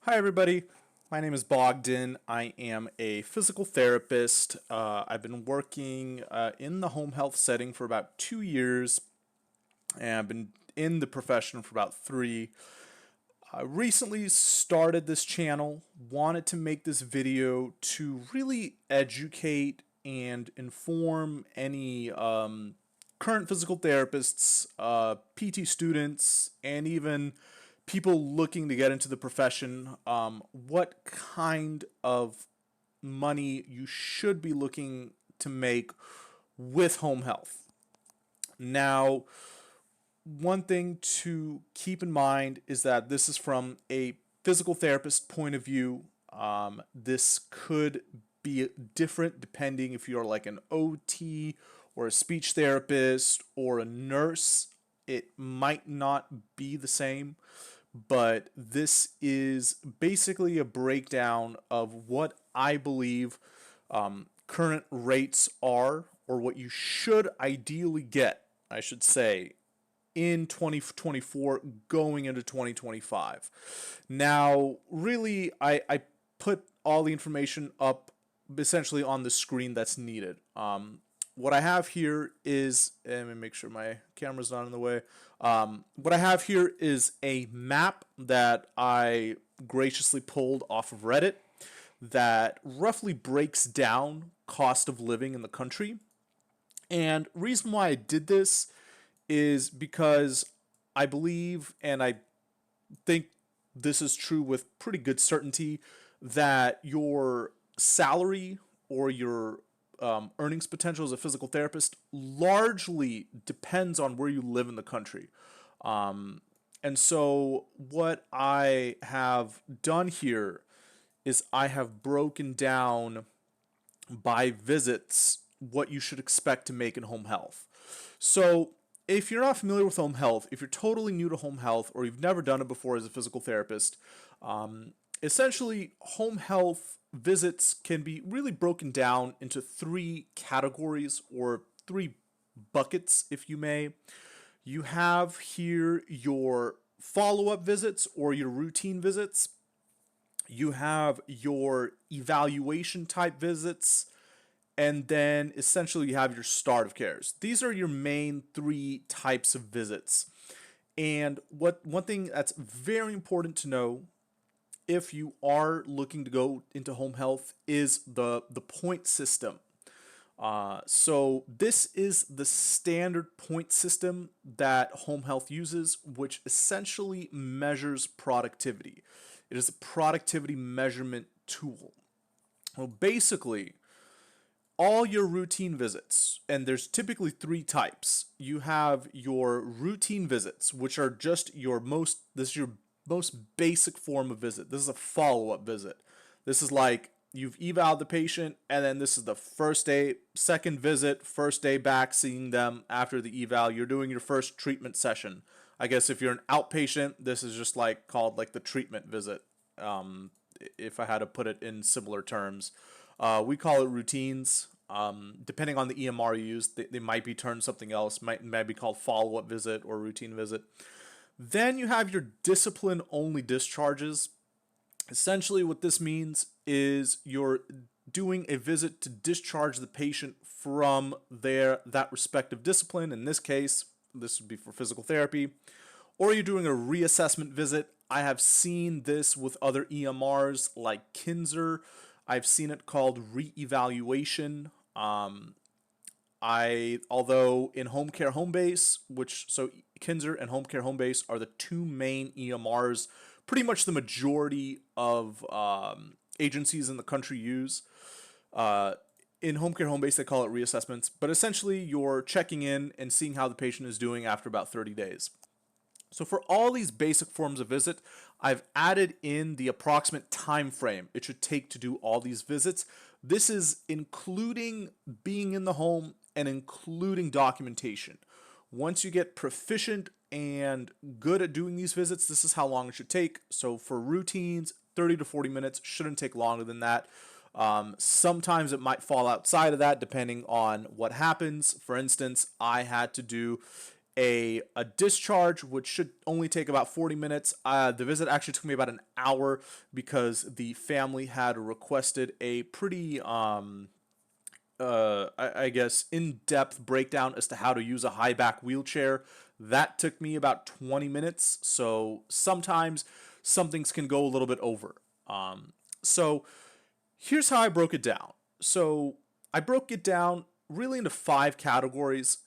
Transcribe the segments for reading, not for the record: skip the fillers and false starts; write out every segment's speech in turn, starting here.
Hi, everybody. My name is Bogdan. I am a physical therapist. I've been working in the home health setting for about 2 years, and I've been in the profession for about three. I recently started this channel, wanted to make this video to really educate and inform any current physical therapists, PT students, and even people looking to get into the profession, what kind of money you should be looking to make with home health. Now, one thing to keep in mind is that this is from a physical therapist point of view. This could be different depending if you're like an OT or a speech therapist or a nurse. It might not be the same, but this is basically a breakdown of what I believe current rates are, or what you should ideally get, I should say, in 2024 going into 2025. Now, really, I put all the information up essentially on the screen that's needed. What I have here is, let me make sure my camera's not in the way. What I have here is a map that I graciously pulled off of Reddit that roughly breaks down cost of living in the country. And reason why I did this is because I believe, and I think this is true with pretty good certainty, that your salary or your earnings potential as a physical therapist largely depends on where you live in the country. And so, what I have done here is I have broken down by visits what you should expect to make in home health. So, if you're not familiar with home health, if you're totally new to home health, or you've never done it before as a physical therapist, essentially, home health visits can be really broken down into three categories or three buckets, if you may. You have here your follow up visits or your routine visits. You have your evaluation type visits, and then essentially you have your start of cares. These are your main three types of visits. And what one thing that's very important to know if you are looking to go into home health is the point system. So this is the standard point system that home health uses, which essentially measures productivity. It is a productivity measurement tool. Well, basically, all your routine visits, and there's typically three types. You have your routine visits, which are just this is your most basic form of visit. This is a follow-up visit. This is like you've evaled the patient, and then this is the first day, second visit, first day back seeing them after the eval. You're doing your first treatment session. I guess if you're an outpatient, this is just like called like the treatment visit. If I had to put it in similar terms, we call it routines. Depending on the EMR you use, they might be termed something else. Might be called follow-up visit or routine visit. Then you have your discipline-only discharges. Essentially, what this means is you're doing a visit to discharge the patient from that respective discipline. In this case, this would be for physical therapy, or you're doing a reassessment visit. I have seen this with other EMRs like Kinzer. I've seen it called reevaluation. Although in home care home base, so Kinzer and home care home base are the two main EMRs, pretty much the majority of agencies in the country use. In home care home base, they call it reassessments, but essentially you're checking in and seeing how the patient is doing after about 30 days. So for all these basic forms of visit, I've added in the approximate time frame it should take to do all these visits. This is including being in the home and including documentation. Once you get proficient and good at doing these visits, this is how long it should take. So for routines, 30 to 40 minutes, shouldn't take longer than that. Sometimes it might fall outside of that depending on what happens. For instance, I had to do a discharge, which should only take about 40 minutes. The visit actually took me about an hour because the family had requested a pretty I guess, in-depth breakdown as to how to use a high back wheelchair. That took me about 20 minutes. So sometimes some things can go a little bit over. So here's how I broke it down. So I broke it down really into 5 categories.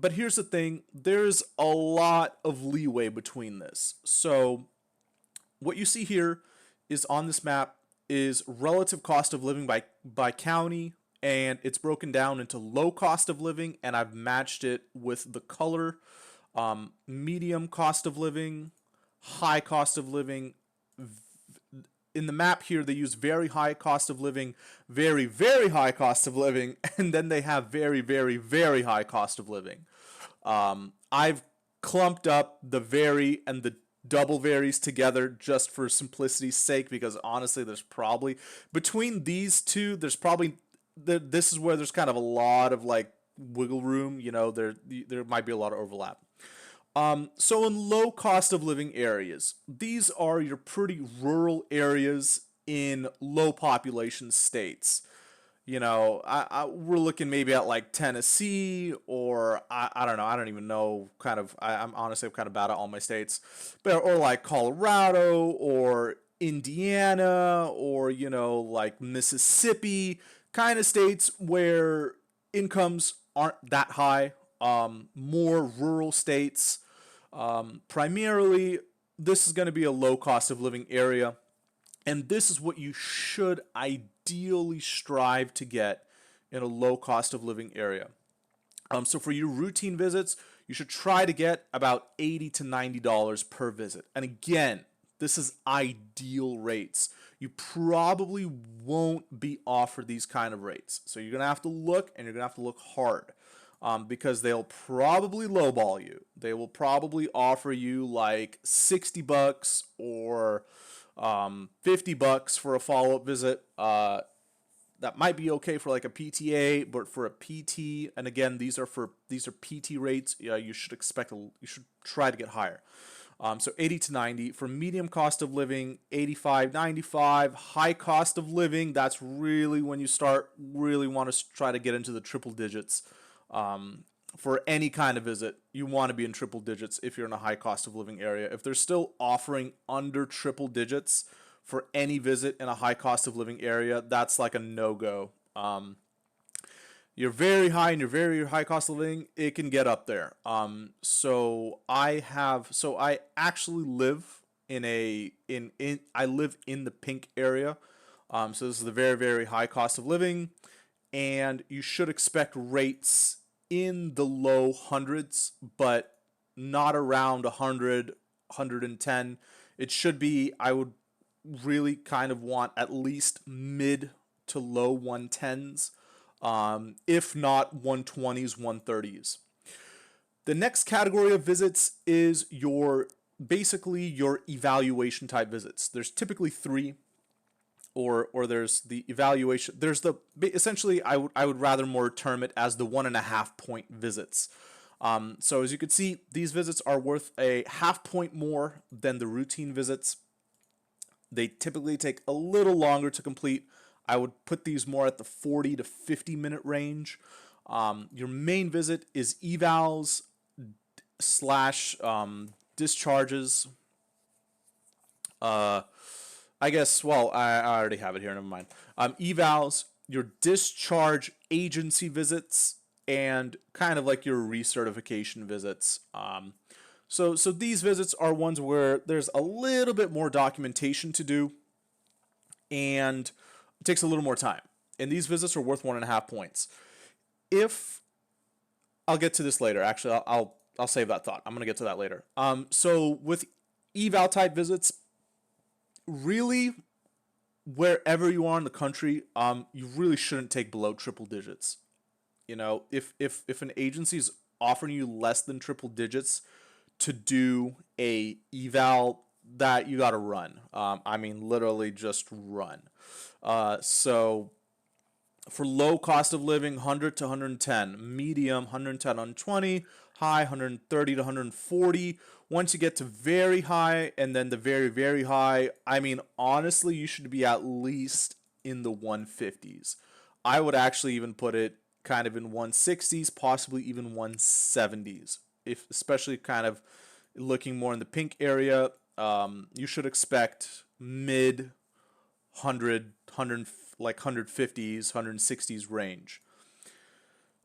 But here's the thing, there's a lot of leeway between this. So what you see here is on this map is relative cost of living by county, and it's broken down into low cost of living, and I've matched it with the color, medium cost of living, high cost of living. In the map here, they use very high cost of living, very, very high cost of living, and then they have very, very, very high cost of living. I've clumped up the very and the double varies together just for simplicity's sake, because honestly, there's probably between these two, there's probably this is where there's kind of a lot of like wiggle room. You know, there might be a lot of overlap. So in low cost of living areas, these are your pretty rural areas in low population states. You know, we're looking maybe at like Tennessee, or I don't know, I don't even know. Kind of, I'm honestly I'm kind of bad at all my states, but or like Colorado or Indiana, or you know like Mississippi, kind of states where incomes aren't that high. More rural states. Primarily, this is going to be a low cost of living area. And this is what you should ideally strive to get in a low cost of living area. So for your routine visits, you should try to get about $80 to $90 per visit. And again, this is ideal rates. You probably won't be offered these kind of rates. So you're going to have to look, and you're going to have to look hard. Because they'll probably lowball you. They will probably offer you like $60 or $50 for a follow-up visit. That might be okay for like a PTA, but for a PT, and again, these are PT rates. Yeah, you should try to get higher. So 80 to 90 for medium cost of living, 85, 95. High cost of living, that's really when you really want to try to get into the triple digits. For any kind of visit, you want to be in triple digits if you're in a high cost of living area. If they're still offering under triple digits for any visit in a high cost of living area, that's like a no-go. You're very high and you're very high cost of living, it can get up there. So I actually live I live in the pink area. So this is the very, very high cost of living, and you should expect rates in the low hundreds, but not around 100, 110. It should be, I would really kind of want at least mid to low 110s, if not 120s, 130s. The next category of visits is basically your evaluation type visits. There's typically 3. Or there's the evaluation. There's essentially I would rather more term it as the 1.5 point visits. So as you can see, these visits are worth a half point more than the routine visits. They typically take a little longer to complete. I would put these more at the 40 to 50 minute range. Your main visit is evals / discharges. I guess, well, I already have it here, never mind. Evals, your discharge agency visits, and kind of like your recertification visits. So these visits are ones where there's a little bit more documentation to do, and it takes a little more time. And these visits are worth 1.5 points. I'll get to this later. Actually, I'll save that thought. I'm going to get to that later. So with eval type visits, really, wherever you are in the country, you really shouldn't take below triple digits. You know, if an agency is offering you less than triple digits to do a eval, that you got to run. I mean, literally just run. So for low cost of living, 100 to 110, medium 110, 120, high, 130 to 140. Once you get to very high and then the very, very high, I mean, honestly, you should be at least in the 150s. I would actually even put it kind of in 160s, possibly even 170s, if especially kind of looking more in the pink area. You should expect mid 100, like 150s, 160s range.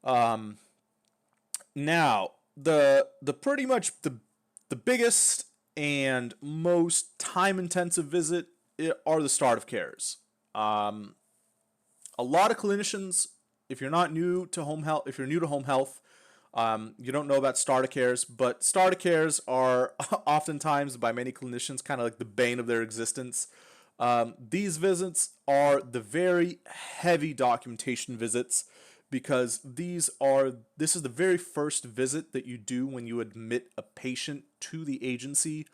Um, Now, the pretty much the biggest and most time intensive visit are the start of cares. Um, a lot of clinicians, if you're not new to home health, if you're new to home health, you don't know about starter cares, but starter cares are oftentimes by many clinicians kind of like the bane of their existence. These visits are the very heavy documentation visits because this is the very first visit that you do when you admit a patient to the agency.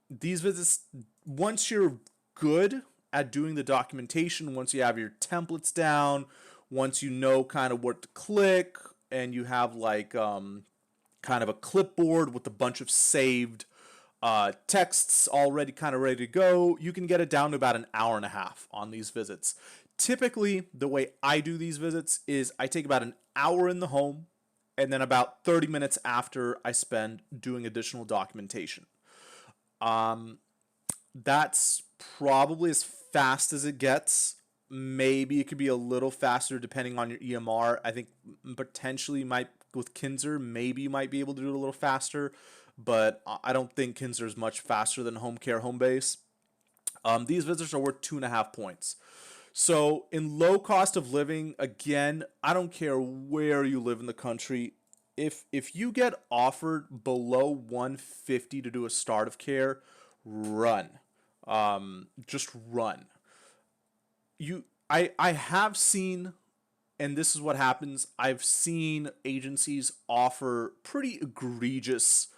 These visits, once you're good at doing the documentation, once you have your templates down, once you know kind of what to click, and you have like kind of a clipboard with a bunch of saved texts already kind of ready to go, you can get it down to about an hour and a half on these visits. Typically, the way I do these visits is I take about an hour in the home, and then about 30 minutes after I spend doing additional documentation. Um, that's probably as fast as it gets. Maybe it could be a little faster depending on your EMR. I think potentially might with Kinzer, maybe you might be able to do it a little faster, but I don't think Kinzer is much faster than home care home base. These visits are worth 2.5 points. So in low cost of living, again, I don't care where you live in the country. If you get offered below 150 to do a start of care, run. Just run. I have seen, and this is what happens, I've seen agencies offer pretty egregious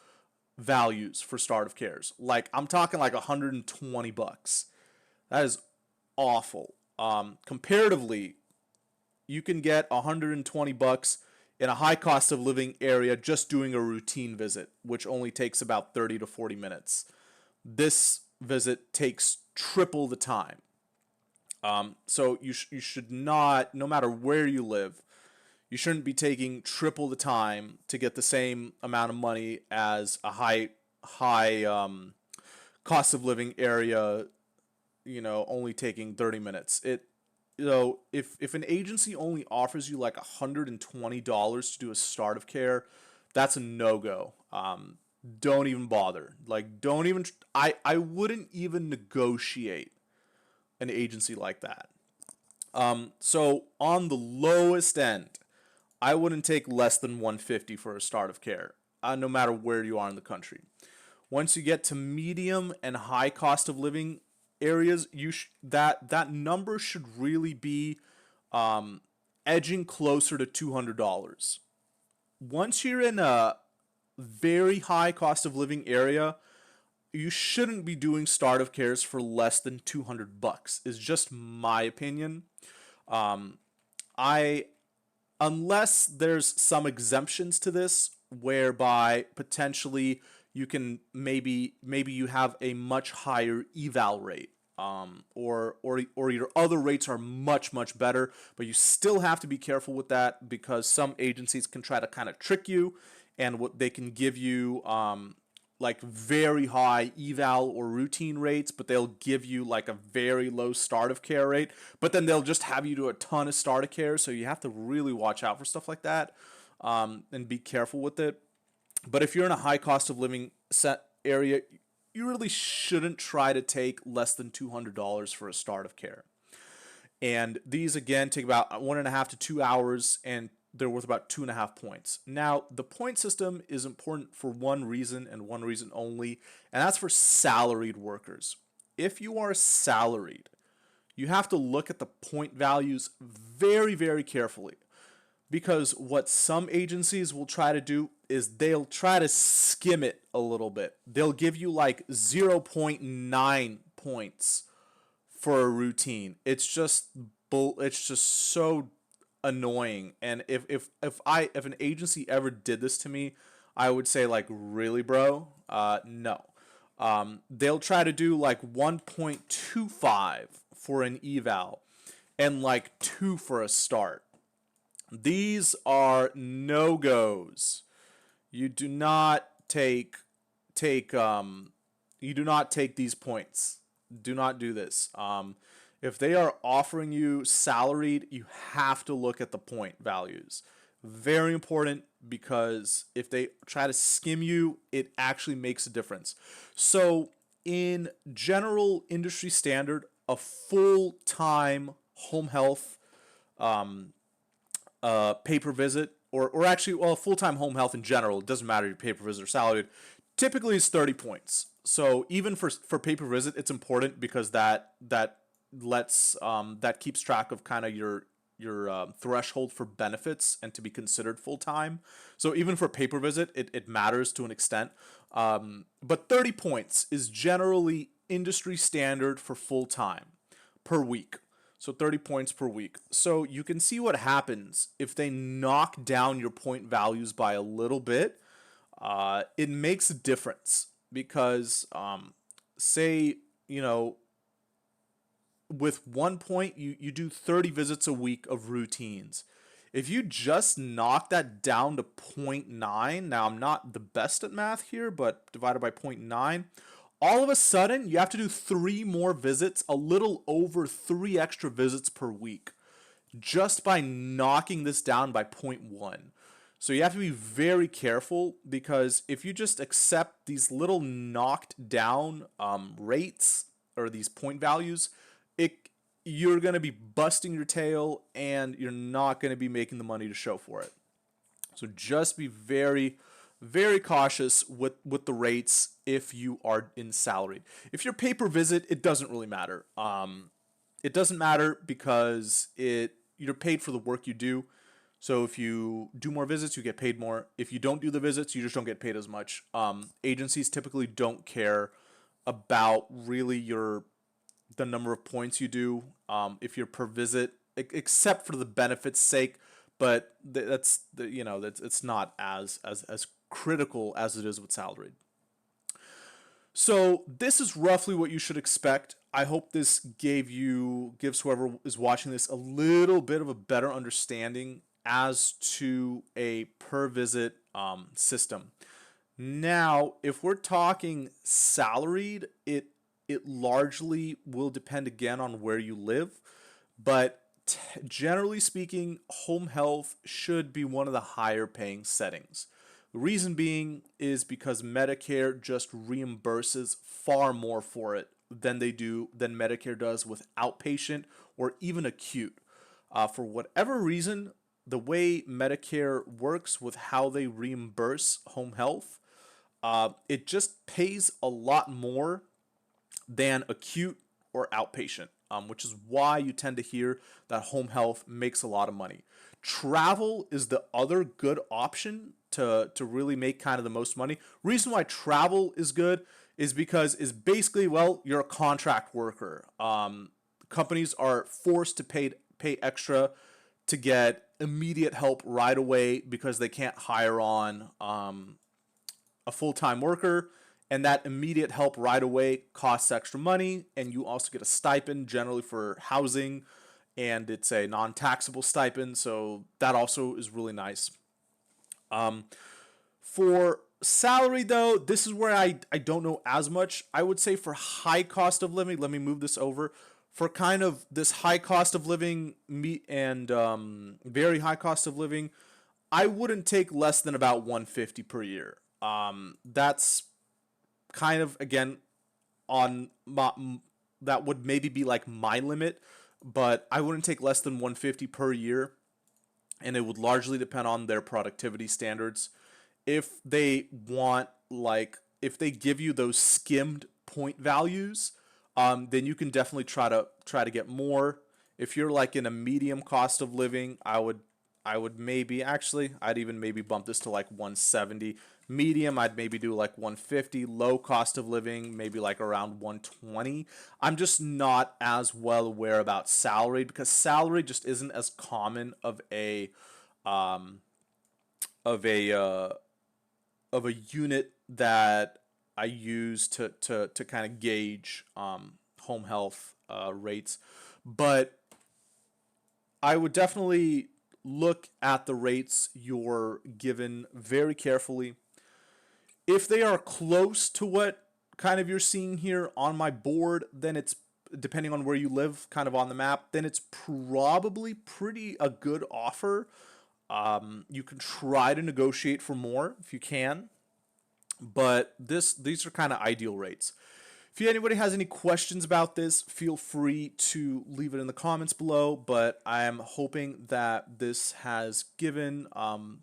values for start of cares. Like I'm talking like $120. That is awful. Comparatively, you can get $120 in a high cost of living area just doing a routine visit, which only takes about 30 to 40 minutes. This visit takes triple the time. So you should not, no matter where you live, you shouldn't be taking triple the time to get the same amount of money as a high cost of living area. Only taking 30 minutes. If an agency only offers you like $120 to do a start of care, that's a no go. Don't even bother. Like, don't even. I wouldn't even negotiate an agency like that. So on the lowest end, I wouldn't take less than 150 for a start of care, no matter where you are in the country. Once you get to medium and high cost of living areas, that number should really be edging closer to $200. Once you're in a very high cost of living area, you shouldn't be doing start of cares for less than $200. Is just my opinion. I Unless there's some exemptions to this, whereby potentially you can maybe you have a much higher eval rate, or your other rates are much better, but you still have to be careful with that because some agencies can try to kind of trick you, and what they can give you like very high eval or routine rates, but they'll give you like a very low start of care rate, but then they'll just have you do a ton of start of care. So you have to really watch out for stuff like that, and be careful with it. But if you're in a high cost of living set area, you really shouldn't try to take less than $200 for a start of care. And these again take about 1.5 to 2 hours, and they're worth about 2.5 points. Now, the point system is important for one reason and one reason only, and that's for salaried workers. If you are salaried, you have to look at the point values very carefully, because what some agencies will try to do is they'll try to skim it a little bit. They'll give you like 0.9 points for a routine. It's just so annoying. And if an agency ever did this to me, I would say like, really, bro? No. They'll try to do like 1.25 for an eval and like 2 for a start. These are no goes. You do not take you do not take these points. Do not do this. If they are offering you salaried, you have to look at the point values. Very important, because if they try to skim you, it actually makes a difference. So, in general industry standard, a full-time home health pay per visit, or actually, well, full time home health in general, it doesn't matter if you're pay per visit or salaried, typically is 30 points. So even for pay per visit, it's important, because that lets that keeps track of kind of your threshold for benefits and to be considered full time. So even for pay per visit, it matters to an extent. But 30 points is generally industry standard for full time per week. So 30 points per week. So you can see what happens if they knock down your point values by a little bit. It makes a difference, because say, with 1 point, you do 30 visits a week of routines. If you just knock that down to 0.9, now I'm not the best at math here, but divided by 0.9, all of a sudden you have to do 3 more visits, a little over 3 extra visits per week, just by knocking this down by 0.1. So you have to be very careful, because if you just accept these little knocked down rates, or these point values, you're going to be busting your tail, and you're not going to be making the money to show for it. So just be very, very cautious with the rates if you are in salaried. If you're pay per visit, it doesn't really matter. It doesn't matter, because you're paid for the work you do. So if you do more visits, you get paid more. If you don't do the visits, you just don't get paid as much. Agencies typically don't care about really the number of points you do, if you're per visit, except for the benefits sake. But it's not as critical as it is with salaried. So this is roughly what you should expect. I hope this gives whoever is watching this a little bit of a better understanding as to a per visit system. Now, if we're talking salaried, it largely will depend again on where you live, but generally speaking, home health should be one of the higher paying settings. The reason being is because Medicare just reimburses far more for it than Medicare does with outpatient or even acute. For whatever reason, the way Medicare works with how they reimburse home health, it just pays a lot more than acute or outpatient, which is why you tend to hear that home health makes a lot of money. Travel is the other good option to really make kind of the most money. Reason why travel is good is because it's basically, well, you're a contract worker. Companies are forced to pay extra to get immediate help right away, because they can't hire on a full-time worker, and that immediate help right away costs extra money, and you also get a stipend generally for housing, and it's a non-taxable stipend, so that also is really nice. For salary, though, this is where I don't know as much. I would say for high cost of living, let me move this over. For kind of this high cost of living and very high cost of living, I wouldn't take less than about 150 per year. That's kind of, again, that would maybe be like my limit, but I wouldn't take less than 150 per year, and it would largely depend on their productivity standards. If they give you those skimmed point values, then you can definitely try to get more. If you're like in a medium cost of living, I'd even maybe bump this to like 170, Medium, I'd maybe do like 150. Low cost of living, maybe like around 120. I'm just not as well aware about salary because salary just isn't as common um, of a of a unit that I use to kind of gauge home health rates. But I would definitely look at the rates you're given very carefully. If they are close to what kind of you're seeing here on my board, then it's, depending on where you live kind of on the map, then it's probably pretty a good offer. You can try to negotiate for more if you can, but these are kind of ideal rates. If anybody has any questions about this, feel free to leave it in the comments below, but I am hoping that this has given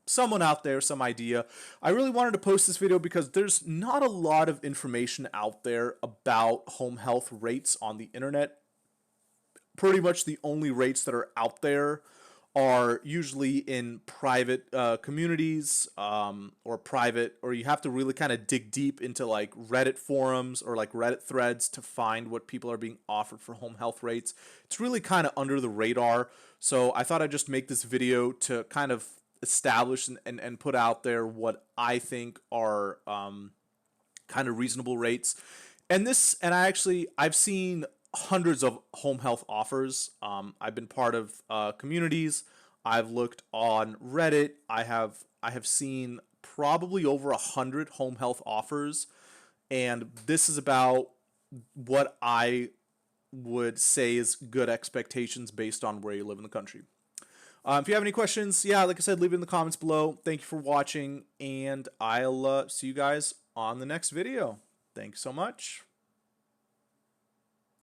someone out there some idea. I really wanted to post this video because there's not a lot of information out there about home health rates on the internet. Pretty much the only rates that are out there are usually in private communities, or private, or you have to really kind of dig deep into like Reddit forums or like Reddit threads to find what people are being offered for home health rates. It's really kind of under the radar. So I thought I'd just make this video to kind of establish and put out there what I think are kind of reasonable rates. And I've seen hundreds of home health offers. I've been part of communities. I've looked on Reddit. I have seen probably over 100 home health offers, and this is about what I would say is good expectations based on where you live in the country. If you have any questions, yeah, like I said, leave it in the comments below. Thank you for watching, and I'll see you guys on the next video. Thanks so much.